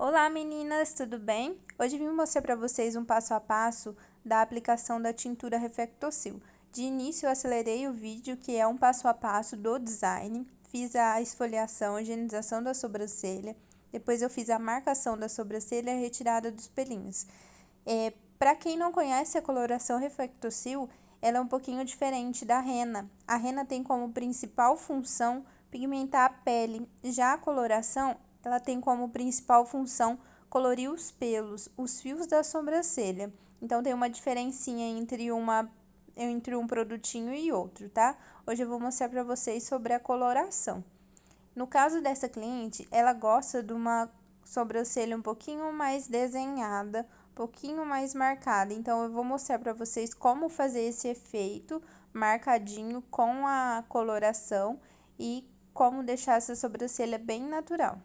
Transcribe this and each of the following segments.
Olá meninas, tudo bem? Hoje vim mostrar para vocês um passo a passo da aplicação da tintura Reflectocil. De início eu acelerei o vídeo, que é um passo a passo do design, fiz a esfoliação, a higienização da sobrancelha, depois eu fiz a marcação da sobrancelha e a retirada dos pelinhos. Para quem não conhece a coloração Reflectocil, ela é um pouquinho diferente da Henna. A Henna tem como principal função pigmentar a pele, já a coloração ela tem como principal função colorir os pelos, os fios da sobrancelha. Então, tem uma diferencinha entre um produtinho e outro, tá? Hoje eu vou mostrar para vocês sobre a coloração. No caso dessa cliente, ela gosta de uma sobrancelha um pouquinho mais desenhada, um pouquinho mais marcada. Então, eu vou mostrar para vocês como fazer esse efeito marcadinho com a coloração e como deixar essa sobrancelha bem natural.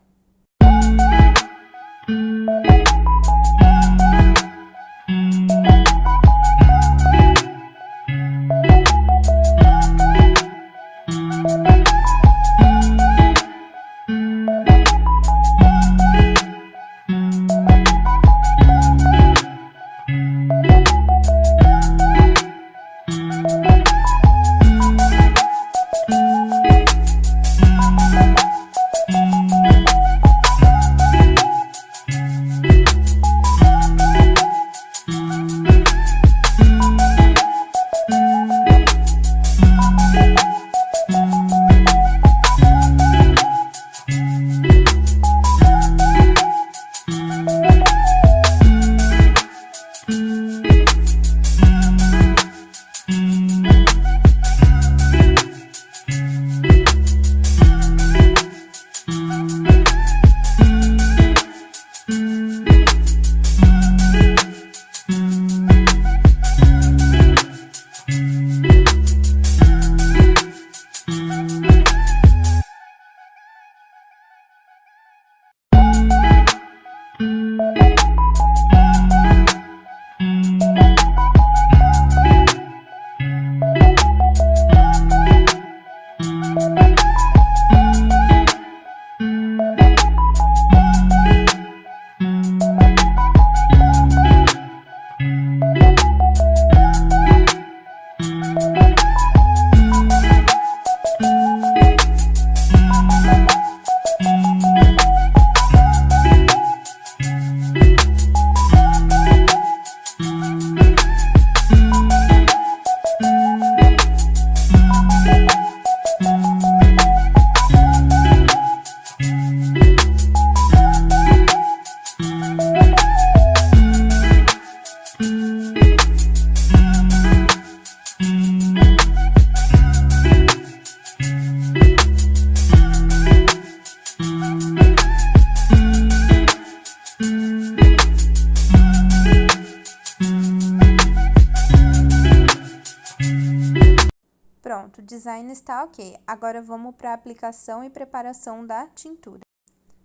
Pronto, o design está ok. Agora vamos para a aplicação e preparação da tintura.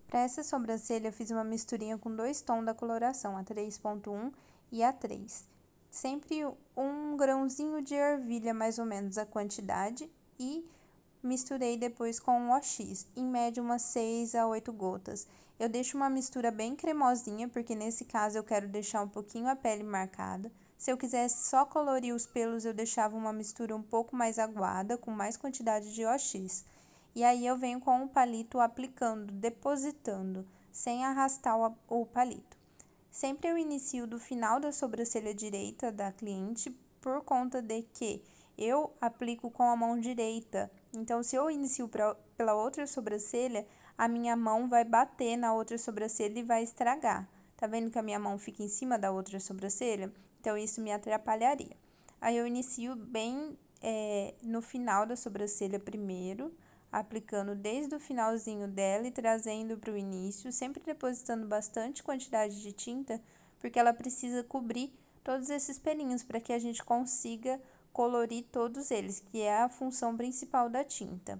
Para essa sobrancelha eu fiz uma misturinha com 2 tons da coloração, a 3.1 e a 3. Sempre um grãozinho de ervilha, mais ou menos a quantidade, e misturei depois com o OX, em média umas 6 a 8 gotas. Eu deixo uma mistura bem cremosinha, porque nesse caso eu quero deixar um pouquinho a pele marcada. Se eu quisesse só colorir os pelos, eu deixava uma mistura um pouco mais aguada, com mais quantidade de OX. E aí eu venho com o palito aplicando, depositando, sem arrastar o palito. Sempre eu inicio do final da sobrancelha direita da cliente, por conta de que eu aplico com a mão direita. Então, se eu inicio pela outra sobrancelha, a minha mão vai bater na outra sobrancelha e vai estragar. Tá vendo que a minha mão fica em cima da outra sobrancelha? Então, isso me atrapalharia. Aí, eu inicio bem no final da sobrancelha primeiro, aplicando desde o finalzinho dela e trazendo para o início, sempre depositando bastante quantidade de tinta, porque ela precisa cobrir todos esses pelinhos para que a gente consiga colorir todos eles, que é a função principal da tinta.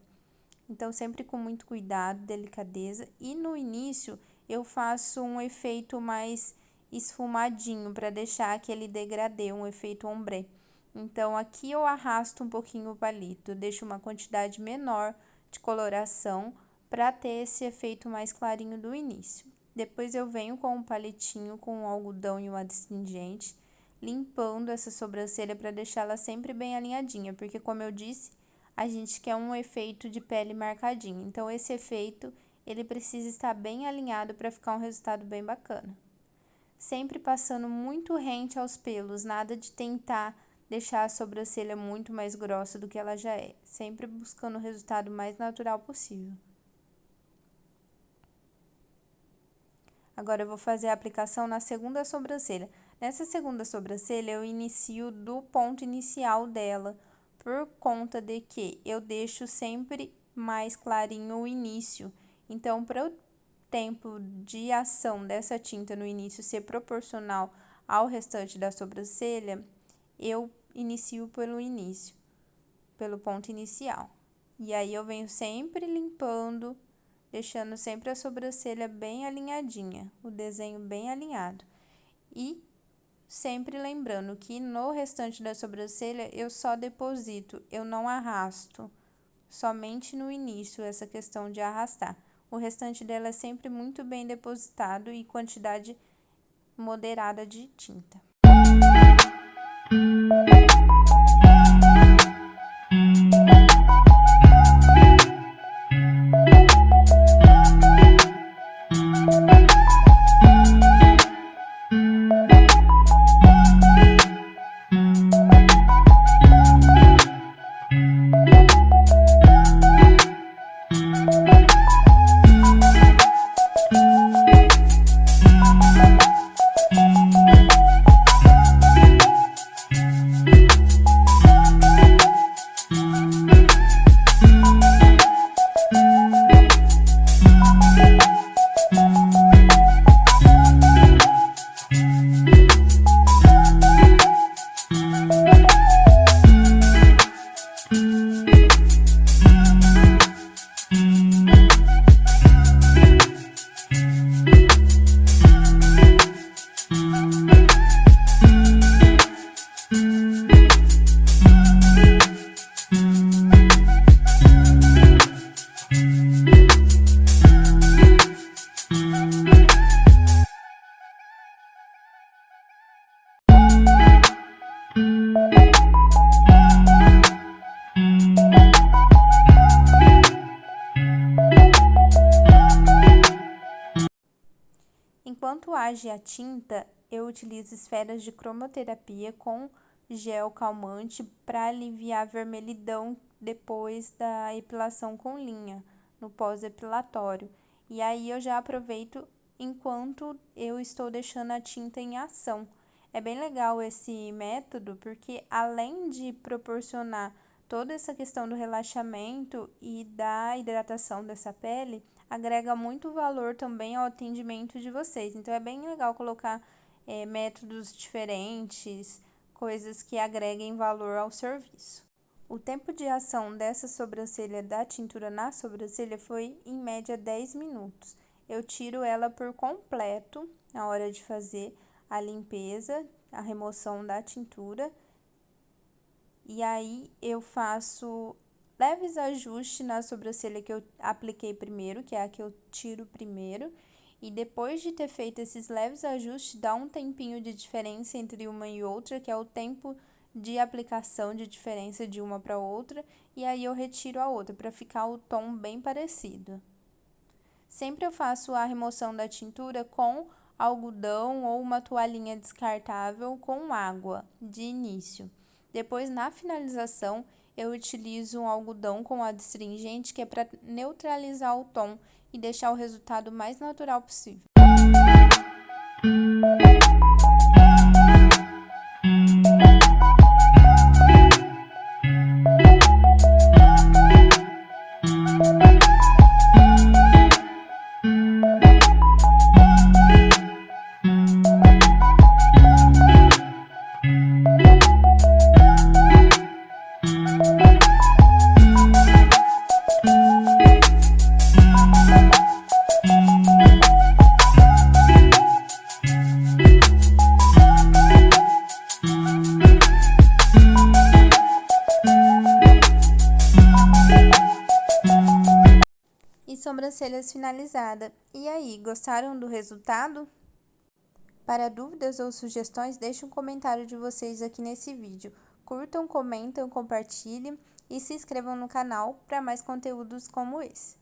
Então, sempre com muito cuidado, delicadeza, e no início eu faço um efeito mais esfumadinho para deixar aquele degradê, um efeito ombré. Então, aqui eu arrasto um pouquinho o palito, deixo uma quantidade menor de coloração para ter esse efeito mais clarinho do início. Depois eu venho com um palitinho com o algodão e o adstringente, limpando essa sobrancelha para deixá-la sempre bem alinhadinha, porque como eu disse, a gente quer um efeito de pele marcadinha. Então esse efeito, ele precisa estar bem alinhado para ficar um resultado bem bacana. Sempre passando muito rente aos pelos, nada de tentar deixar a sobrancelha muito mais grossa do que ela já é. Sempre buscando o resultado mais natural possível. Agora eu vou fazer a aplicação na segunda sobrancelha. Nessa segunda sobrancelha, eu inicio do ponto inicial dela, por conta de que eu deixo sempre mais clarinho o início. Então, para o tempo de ação dessa tinta no início ser proporcional ao restante da sobrancelha, eu inicio pelo início, pelo ponto inicial. E aí eu venho sempre limpando, deixando sempre a sobrancelha bem alinhadinha, o desenho bem alinhado. E sempre lembrando que no restante da sobrancelha eu só deposito, eu não arrasto, somente no início essa questão de arrastar. O restante dela é sempre muito bem depositado e quantidade moderada de tinta. Enquanto age a tinta, eu utilizo esferas de cromoterapia com gel calmante para aliviar a vermelhidão depois da epilação com linha, no pós-epilatório. E aí eu já aproveito enquanto eu estou deixando a tinta em ação. É bem legal esse método porque além de proporcionar toda essa questão do relaxamento e da hidratação dessa pele, agrega muito valor também ao atendimento de vocês. Então, é bem legal colocar métodos diferentes, coisas que agreguem valor ao serviço. O tempo de ação dessa sobrancelha, da tintura na sobrancelha, foi em média 10 minutos. Eu tiro ela por completo na hora de fazer a limpeza, a remoção da tintura. E aí, eu faço leves ajustes na sobrancelha que eu apliquei primeiro, que é a que eu tiro primeiro. E depois de ter feito esses leves ajustes, dá um tempinho de diferença entre uma e outra, que é o tempo de aplicação de diferença de uma para outra. E aí eu retiro a outra, para ficar o tom bem parecido. Sempre eu faço a remoção da tintura com algodão ou uma toalhinha descartável com água, de início. Depois, na finalização, eu utilizo um algodão com adstringente, que é para neutralizar o tom e deixar o resultado mais natural possível. sobrancelhas finalizada. E aí, gostaram do resultado? Para dúvidas ou sugestões, deixe um comentário de vocês aqui nesse vídeo. Curtam, comentem, compartilhem e se inscrevam no canal para mais conteúdos como esse.